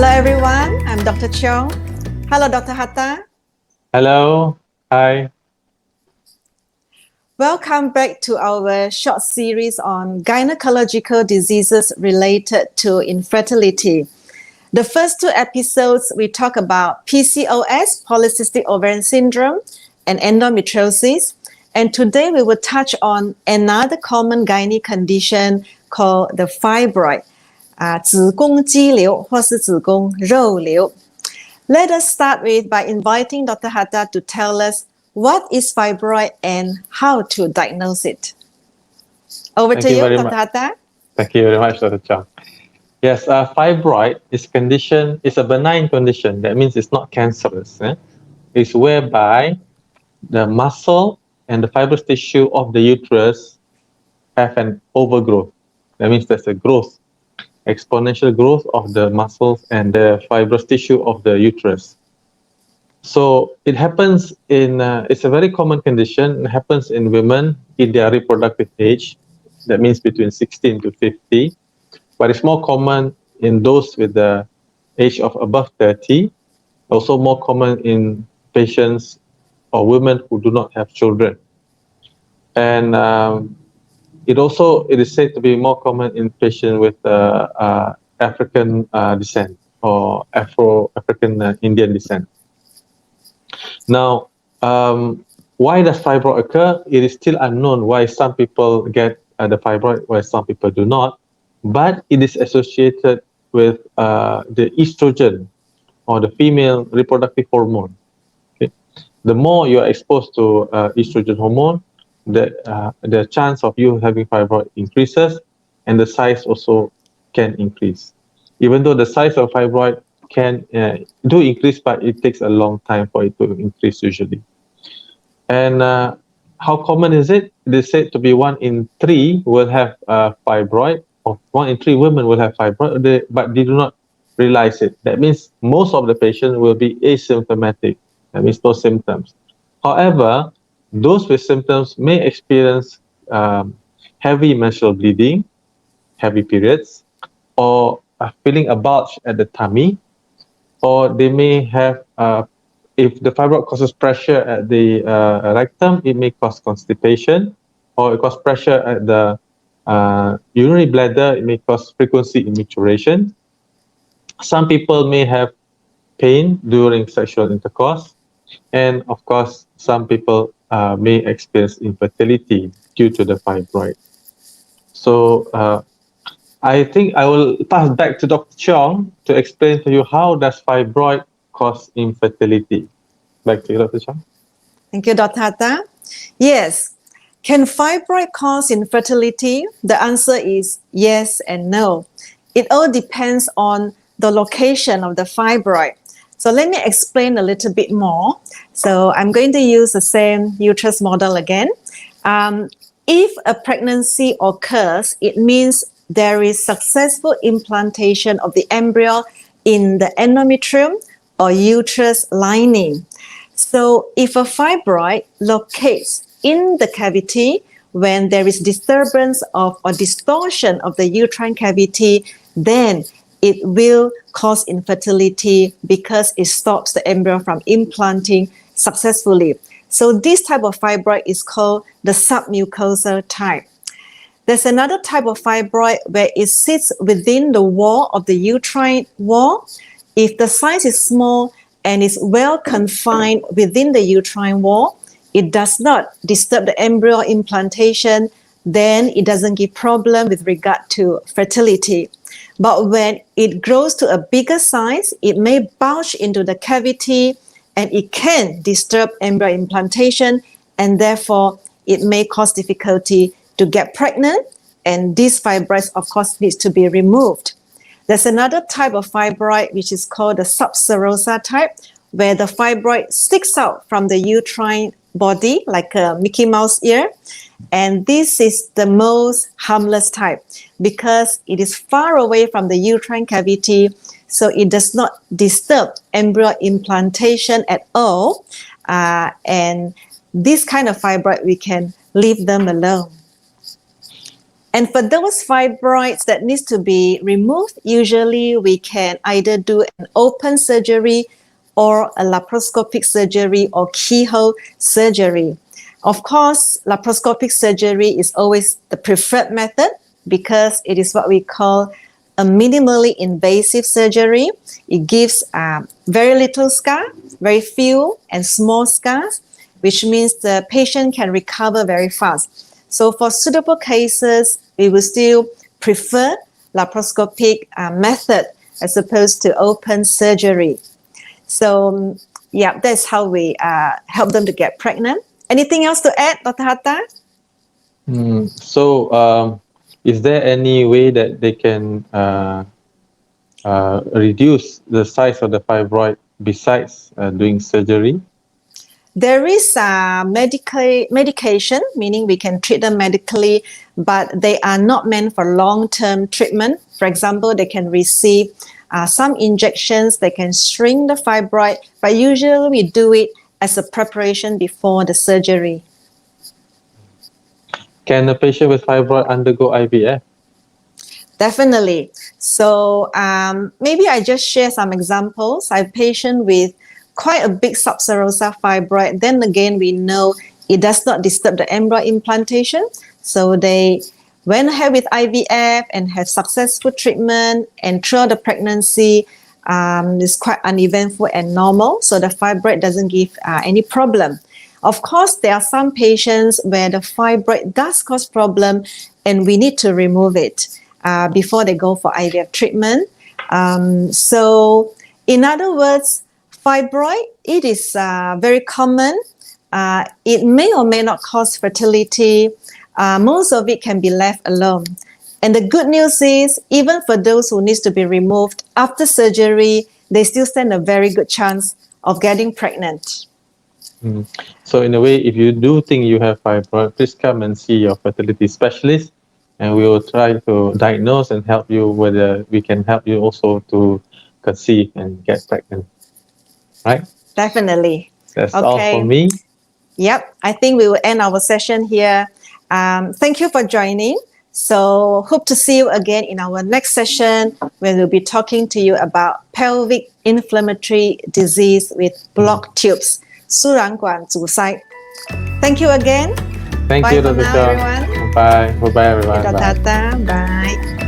Hello everyone, I'm Dr. Cheong. Hello Dr. Hatta. Hello, hi. Welcome back to our short series on gynecological diseases related to infertility. The first two episodes we talk about PCOS, polycystic ovarian syndrome, and endometriosis. And today we will touch on another common gynae condition called the fibroid, 子宫肌瘤或是子宫肉瘤. Let us start with by inviting Dr. Hatta to tell us what is fibroid and how to diagnose it. Over to you, Dr. Hatta. Thank you very much, Dr. Cheong. Yes, fibroid is a benign condition. That means it's not cancerous. It's whereby the muscle and the fibrous tissue of the uterus have an overgrowth. That means there's a growth, exponential growth of the muscles and the fibrous tissue of the uterus. So it happens it's a very common condition. It happens in women in their reproductive age. That means between 16 to 50. But it's more common in those with the age of above 30. Also more common in patients or women who do not have children. And it is said to be more common in patients with African descent or Afro-African Indian descent. Now, why does fibroid occur? It is still unknown why some people get the fibroid, why some people do not. But it is associated with the estrogen or the female reproductive hormone. Okay? The more you are exposed to estrogen hormone, the chance of you having fibroid increases, and the size also can increase. Even though the size of fibroid can do increase, but it takes a long time for it to increase usually. And how common is it? It is said to be 1 in 3 will have fibroid, or 1 in 3 women will have fibroid, but they do not realize it. That means most of the patients will be asymptomatic. That means no symptoms. However, those with symptoms may experience heavy menstrual bleeding, heavy periods, or feeling a bulge at the tummy, or they may have, if the fibroid causes pressure at the rectum, it may cause constipation, or it causes pressure at the urinary bladder, it may cause frequency in micturition. Some people may have pain during sexual intercourse, and of course, some people may experience infertility due to the fibroid. So I think I will pass back to Dr. Cheong to explain to you how does fibroid cause infertility. Back to you, Dr. Cheong. Thank you, Dr. Hatta. Yes. Can fibroid cause infertility? The answer is yes and no. It all depends on the location of the fibroid. So let me explain a little bit more. So I'm going to use the same uterus model again. If a pregnancy occurs, it means there is successful implantation of the embryo in the endometrium or uterus lining. So if a fibroid locates in the cavity when there is disturbance of or distortion of the uterine cavity, then it will cause infertility because it stops the embryo from implanting successfully. So this type of fibroid is called the submucosal type. There's another type of fibroid where it sits within the wall of the uterine wall. If the size is small and is well confined within the uterine wall, it does not disturb the embryo implantation, then it doesn't give problem with regard to fertility. But when it grows to a bigger size, it may bulge into the cavity and it can disturb embryo implantation, and therefore it may cause difficulty to get pregnant, and this fibroid, of course, needs to be removed. There's another type of fibroid which is called the subserosa type, where the fibroid sticks out from the uterine body like a Mickey Mouse ear. And this is the most harmless type because it is far away from the uterine cavity, so it does not disturb embryo implantation at all. And this kind of fibroid, we can leave them alone. And for those fibroids that needs to be removed, usually we can either do an open surgery or a laparoscopic surgery or keyhole surgery. Of course, laparoscopic surgery is always the preferred method because it is what we call a minimally invasive surgery. It gives very little scar, very few and small scars, which means the patient can recover very fast. So for suitable cases, we will still prefer laparoscopic method as opposed to open surgery. So yeah, that's how we help them to get pregnant. Anything else to add, Dr. Hatta? So, is there any way that they can reduce the size of the fibroid besides doing surgery? There is medication, meaning we can treat them medically, but they are not meant for long-term treatment. For example, they can receive some injections, they can shrink the fibroid, but usually we do it as a preparation before the surgery. Can a patient with fibroid undergo IVF? Definitely. So maybe I just share some examples. I have a patient with quite a big subserosa fibroid. Then again, we know it does not disturb the embryo implantation. So they went ahead with IVF and had successful treatment, and throughout the pregnancy, it's quite uneventful and normal. So the fibroid doesn't give any problem. Of course, there are some patients where the fibroid does cause problem and we need to remove it before they go for IVF treatment. So in other words, fibroid, it is very common. It may or may not cause fertility. Most of it can be left alone. And the good news is, even for those who needs to be removed after surgery, they still stand a very good chance of getting pregnant. So in a way, if you do think you have fibroid, please come and see your fertility specialist, and we will try to diagnose and help you whether we can help you also to conceive and get pregnant. Right? Definitely. That's all for me. Yep. I think we will end our session here. Thank you for joining. So hope to see you again in our next session when we'll be talking to you about pelvic inflammatory disease with blocked tubes. 输卵管阻塞. Thank you again. Thank Bye you, for Dr. now, Cheong. everyone. Bye. Bye-bye, everyone. Dr. Bye. Hatta. Bye.